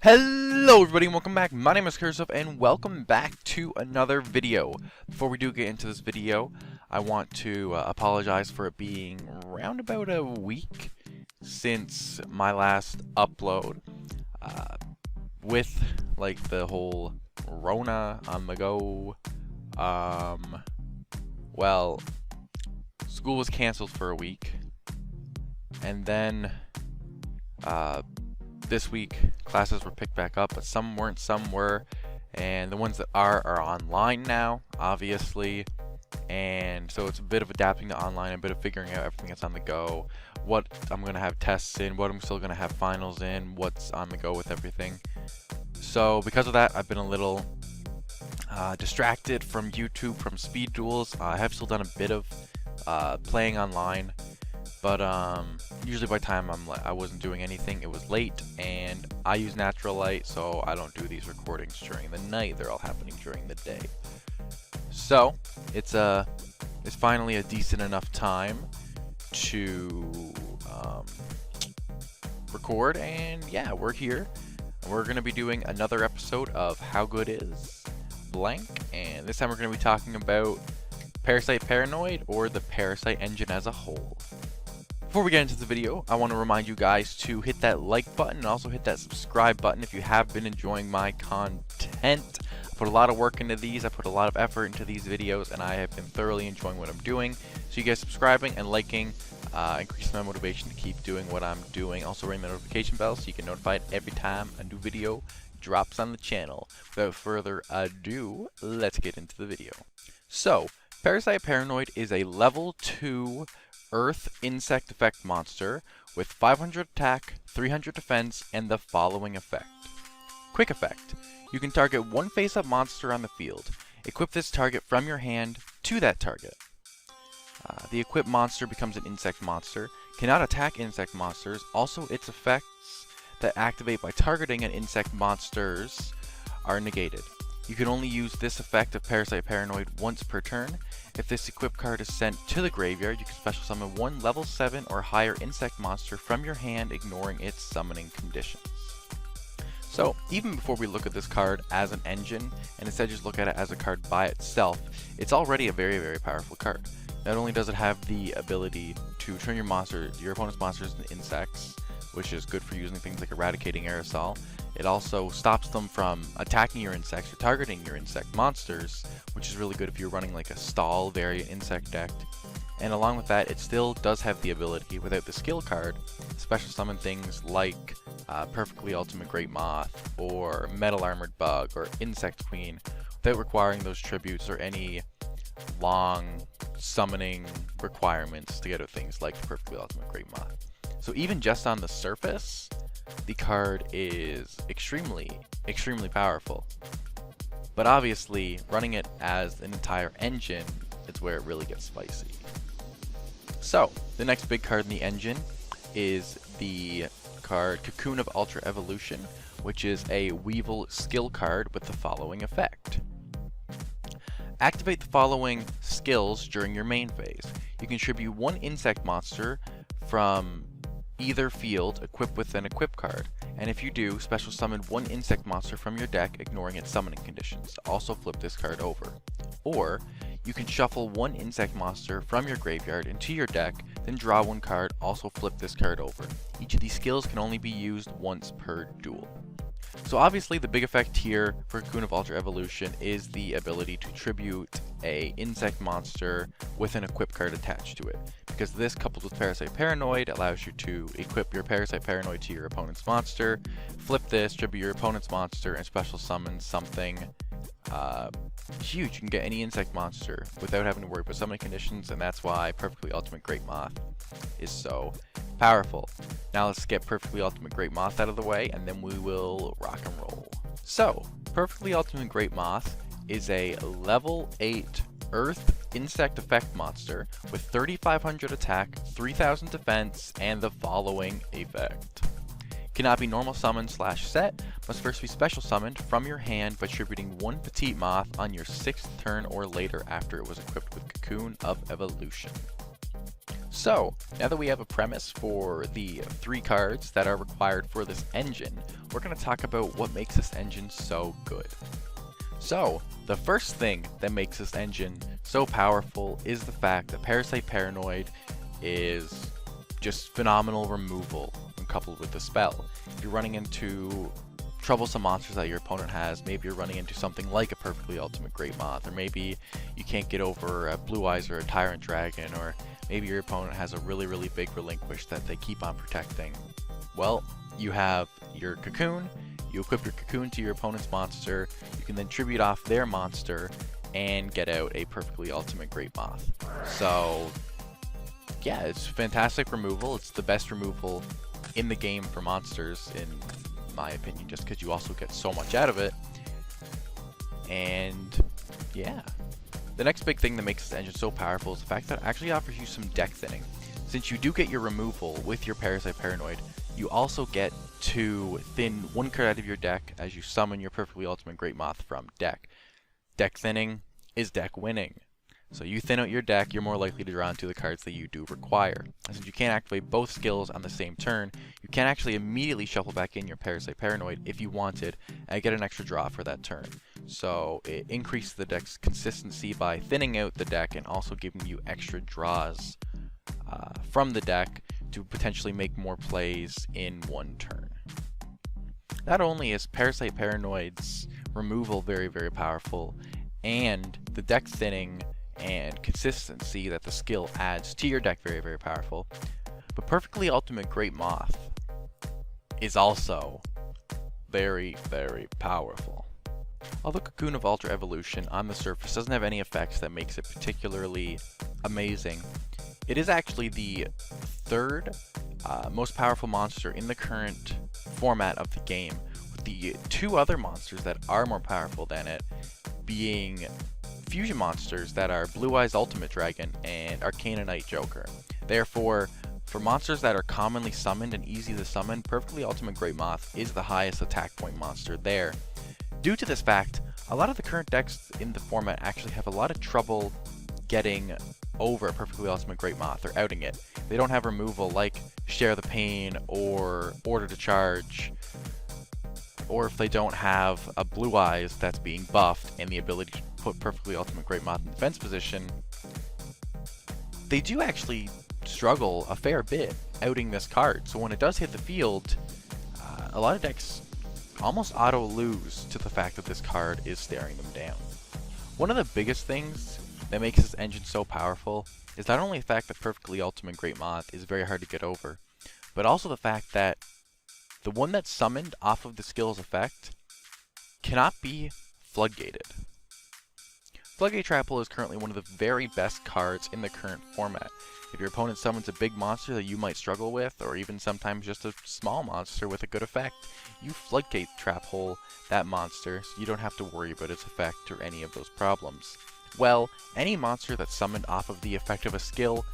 Hello everybody and welcome back. My name is Curseof and welcome back to another video. Before we do get into this video, I want to apologize for it being around about a week since my last upload. With like the whole Rona on the go, well, school was canceled for a week, and then this week classes were picked back up, but some weren't, some were, and the ones that are online now, obviously. And so it's a bit of adapting to online, a bit of figuring out everything that's on the go, what I'm going to have tests in, what I'm still going to have finals in, what's on the go with everything. So because of that, I've been a little distracted from YouTube, from speed duels. I have still done a bit of playing online, but usually by the time I wasn't doing anything, it was late, and I use natural light, so I don't do these recordings during the night. They're all happening during the day. So it's finally a decent enough time to record, and yeah, we're here. We're gonna be doing another episode of How Good Is Blank, and this time we're gonna be talking about Parasite Paranoid, or the Parasite engine as a whole. Before we get into the video, I want to remind you guys to hit that like button and also hit that subscribe button if you have been enjoying my content. I put a lot of work into these, I put a lot of effort into these videos, and I have been thoroughly enjoying what I'm doing. So you guys subscribing and liking increases my motivation to keep doing what I'm doing. Also ring the notification bell so you get notified every time a new video drops on the channel. Without further ado, let's get into the video. So, Parasite Paranoid is a level 2 Earth insect effect monster with 500 attack, 300 defense, and the following effect. Quick effect. You can target one face-up monster on the field. Equip this target from your hand to that target. The equipped monster becomes an insect monster, cannot attack insect monsters. Also, its effects that activate by targeting an insect monsters are negated. You can only use this effect of Parasite Paranoid once per turn. If this equipped card is sent to the graveyard, you can special summon one level 7 or higher insect monster from your hand, ignoring its summoning conditions. So, even before we look at this card as an engine, and instead just look at it as a card by itself, it's already a very, very powerful card. Not only does it have the ability to turn your opponent's monsters into insects, which is good for using things like Eradicating Aerosol, it also stops them from attacking your insects or targeting your insect monsters, which is really good if you're running like a stall variant insect deck. And along with that, it still does have the ability, without the skill card, special summon things like Perfectly Ultimate Great Moth, or Metal Armored Bug, or Insect Queen, without requiring those tributes or any long summoning requirements to get at things like Perfectly Ultimate Great Moth. So even just on the surface, the card is extremely, extremely powerful. But obviously, running it as an entire engine is where it really gets spicy. So, the next big card in the engine is the card Cocoon of Ultra Evolution, which is a Weevil skill card with the following effect. Activate the following skills during your main phase. You contribute one insect monster from either field equipped with an equip card, and if you do, special summon one insect monster from your deck, ignoring its summoning conditions. Also flip this card over. Or you can shuffle one insect monster from your graveyard into your deck, then draw one card, also flip this card over. Each of these skills can only be used once per duel. So obviously the big effect here for Cocoon of Ultra Evolution is the ability to tribute a insect monster with an equip card attached to it. Because this, coupled with Parasite Paranoid, allows you to equip your Parasite Paranoid to your opponent's monster, flip this, tribute your opponent's monster, and special summon something huge. You can get any insect monster without having to worry about summoning conditions, and that's why Perfectly Ultimate Great Moth is so powerful. Now let's get Perfectly Ultimate Great Moth out of the way, and then we will rock and roll. So, Perfectly Ultimate Great Moth is a level 8 Earth insect effect monster with 3,500 attack, 3,000 defense, and the following effect. Cannot be normal summoned / set, must first be special summoned from your hand by tributing one Petite Moth on your 6th turn or later after it was equipped with Cocoon of Evolution. So, now that we have a premise for the 3 cards that are required for this engine, we're going to talk about what makes this engine so good. So, the first thing that makes this engine so powerful is the fact that Parasite Paranoid is just phenomenal removal when coupled with the spell. If you're running into troublesome monsters that your opponent has, maybe you're running into something like a Perfectly Ultimate Great Moth, or maybe you can't get over a Blue Eyes or a Tyrant Dragon, or maybe your opponent has a really big Relinquish that they keep on protecting. Well, you have your Cocoon, you equip your Cocoon to your opponent's monster, you can then tribute off their monster and get out a Perfectly Ultimate Great Moth. So yeah, it's fantastic removal. It's the best removal in the game for monsters, in my opinion, just because you also get so much out of it. And yeah, the next big thing that makes this engine so powerful is the fact that it actually offers you some deck thinning. Since you do get your removal with your Parasite Paranoid, you also get to thin 1 card out of your deck as you summon your Perfectly Ultimate Great Moth from deck. Deck thinning is deck winning. So you thin out your deck, you're more likely to draw into the cards that you do require. And since you can't activate both skills on the same turn, you can actually immediately shuffle back in your Parasite Paranoid if you wanted, and get an extra draw for that turn. So it increases the deck's consistency by thinning out the deck and also giving you extra draws from the deck to potentially make more plays in one turn. Not only is Parasite Paranoid's removal very powerful, and the deck thinning and consistency that the skill adds to your deck very powerful, but Perfectly Ultimate Great Moth is also very powerful. Although Cocoon of Ultra Evolution on the surface doesn't have any effects that makes it particularly amazing, it is actually the 3rd most powerful monster in the current format of the game, with the 2 other monsters that are more powerful than it being fusion monsters that are Blue Eyes Ultimate Dragon and Arcana Knight Joker. Therefore, for monsters that are commonly summoned and easy to summon, Perfectly Ultimate Great Moth is the highest attack point monster there. Due to this fact, a lot of the current decks in the format actually have a lot of trouble getting over Perfectly Ultimate Great Moth or outing it. They don't have removal like Share the Pain or Order to Charge, or if they don't have a Blue Eyes that's being buffed and the ability to put Perfectly Ultimate Great Moth in defense position, they do actually struggle a fair bit outing this card. So when it does hit the field, a lot of decks almost auto lose to the fact that this card is staring them down. One of the biggest things that makes this engine so powerful is not only the fact that Perfectly Ultimate Great Moth is very hard to get over, but also the fact that the one that's summoned off of the skill's effect cannot be floodgated. Floodgate Trap Hole is currently one of the very best cards in the current format. If your opponent summons a big monster that you might struggle with, or even sometimes just a small monster with a good effect, you Floodgate Trap Hole that monster so you don't have to worry about its effect or any of those problems. Well, any monster that's summoned off of the effect of a skill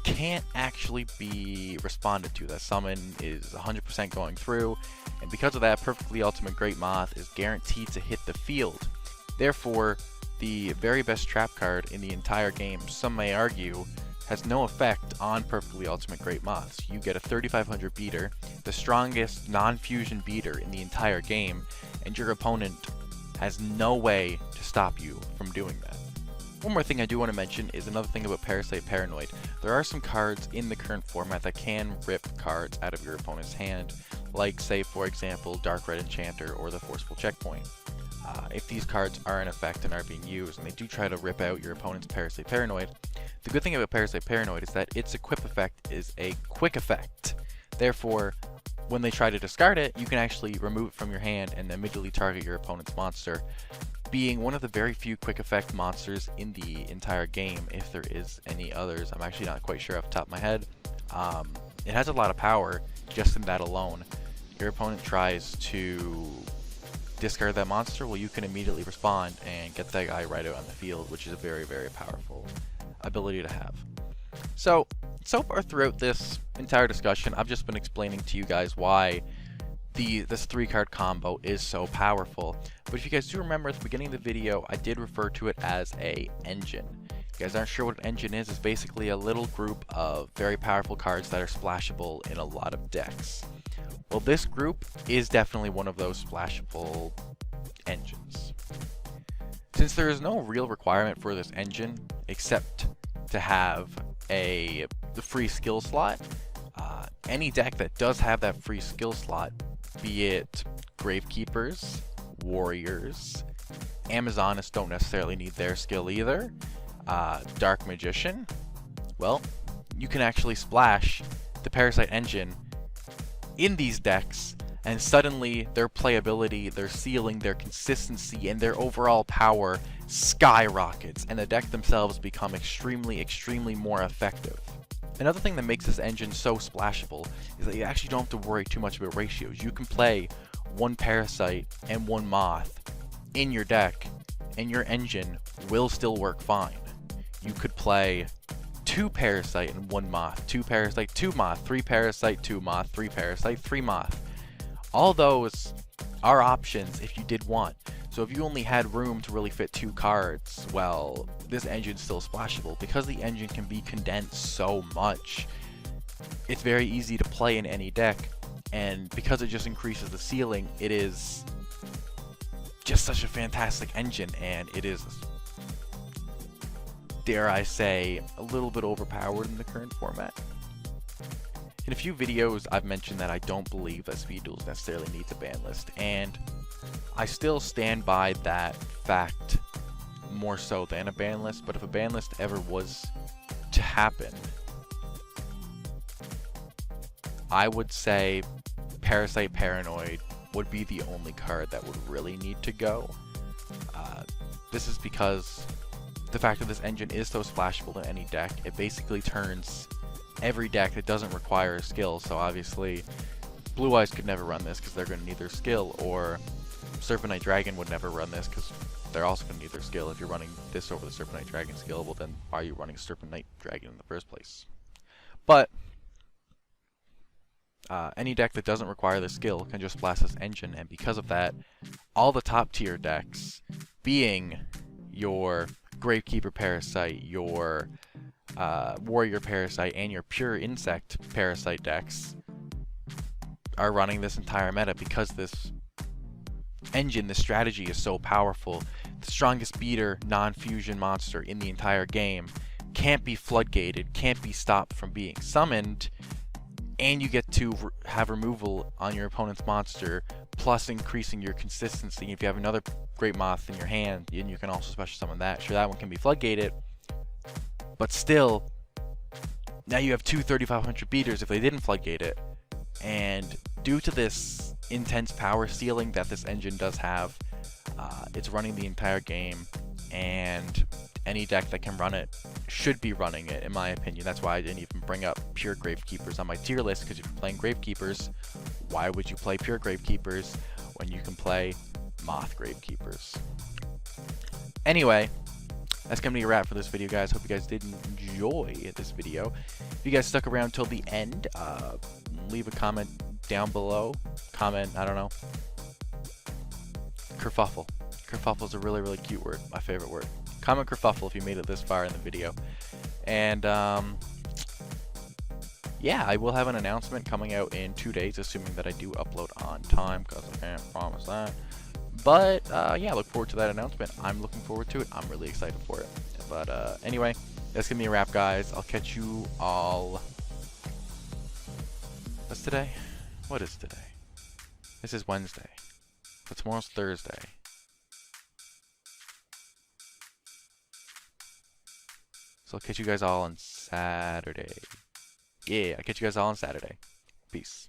can't actually be responded to. That summon is 100% going through, and because of that, Perfectly Ultimate Great Moth is guaranteed to hit the field. Therefore, the very best trap card in the entire game, some may argue, has no effect on Perfectly Ultimate Great Moths. You get a 3500 beater, the strongest non-fusion beater in the entire game, and your opponent has no way to stop you from doing that. One more thing I do want to mention is another thing about Parasite Paranoid. There are some cards in the current format that can rip cards out of your opponent's hand, like, say, for example, Dark Red Enchanter or the Forceful Checkpoint. If these cards are in effect and are being used, and they do try to rip out your opponent's Parasite Paranoid, the good thing about Parasite Paranoid is that its equip effect is a quick effect. Therefore, when they try to discard it, you can actually remove it from your hand and immediately target your opponent's monster, being one of the very few quick effect monsters in the entire game, if there is any others. I'm actually not quite sure off the top of my head. It has a lot of power just in that alone. Your opponent tries to discard that monster, well, you can immediately respond and get that guy right out on the field, which is a very powerful ability to have. So far throughout this entire discussion, I've just been explaining to you guys why this 3-card combo is so powerful. But if you guys do remember at the beginning of the video, I did refer to it as a engine. you guys aren't sure what an engine is, it's basically a little group of very powerful cards that are splashable in a lot of decks. Well, this group is definitely one of those splashable engines. Since there is no real requirement for this engine except to have the free skill slot, any deck that does have that free skill slot, be it Gravekeepers, Warriors, Amazonists don't necessarily need their skill either, Dark Magician, well, you can actually splash the Parasite engine in these decks, and suddenly their playability, their ceiling, their consistency, and their overall power skyrockets, and the deck themselves become extremely, extremely more effective. Another thing that makes this engine so splashable is that you actually don't have to worry too much about ratios. You can play one Parasite and one Moth in your deck, and your engine will still work fine. You could play 2 Parasite and 1 Moth, 2 Parasite, 2 Moth, 3 Parasite, 2 Moth, 3 Parasite, 3 Moth. All those are options if you did want. So if you only had room to really fit 2 cards, well, this engine's still splashable. Because the engine can be condensed so much, it's very easy to play in any deck, and because it just increases the ceiling, it is just such a fantastic engine, and it is, dare I say, a little bit overpowered in the current format. In a few videos, I've mentioned that I don't believe that speed duels necessarily needs a ban list, and I still stand by that fact more so than a ban list, but if a ban list ever was to happen, I would say Parasite Paranoid would be the only card that would really need to go. This is because the fact that this engine is so splashable in any deck, it basically turns every deck that doesn't require a skill. So obviously, Blue Eyes could never run this because they're going to need their skill, or Serpent Knight Dragon would never run this because they're also going to need their skill. If you're running this over the Serpent Knight Dragon skill, well then why are you running Serpent Knight Dragon in the first place? But any deck that doesn't require the skill can just splash this engine, and because of that, all the top tier decks, being your Gravekeeper Parasite, your Warrior Parasite, and your Pure Insect Parasite decks, are running this entire meta because this engine, this strategy is so powerful. The strongest beater non-fusion monster in the entire game can't be floodgated, can't be stopped from being summoned, and you get to have removal on your opponent's monster, plus increasing your consistency. If you have another Great Moth in your hand, and you can also special summon that, sure, that one can be floodgated, but still, now you have 2 3500 beaters if they didn't floodgate it, and due to this intense power ceiling that this engine does have, it's running the entire game, and any deck that can run it should be running it, in my opinion. That's why I didn't even bring up Pure Gravekeepers on my tier list, because if you're playing Gravekeepers, why would you play Pure Gravekeepers when you can play Moth Gravekeepers? Anyway, that's going to be a wrap for this video, guys. Hope you guys did enjoy this video. If you guys stuck around till the end, leave a comment down below. Comment, I don't know, kerfuffle. Kerfuffle is a really, really cute word. My favorite word. Comment kerfuffle if you made it this far in the video. And, yeah, I will have an announcement coming out in 2 days, assuming that I do upload on time, because I can't promise that. But, yeah, look forward to that announcement. I'm looking forward to it. I'm really excited for it. But, anyway, that's going to be a wrap, guys. I'll catch you all... What's today? What is today? This is Wednesday. So tomorrow's Thursday. So I'll catch you guys all on Saturday. Yeah, I'll catch you guys all on Saturday. Peace.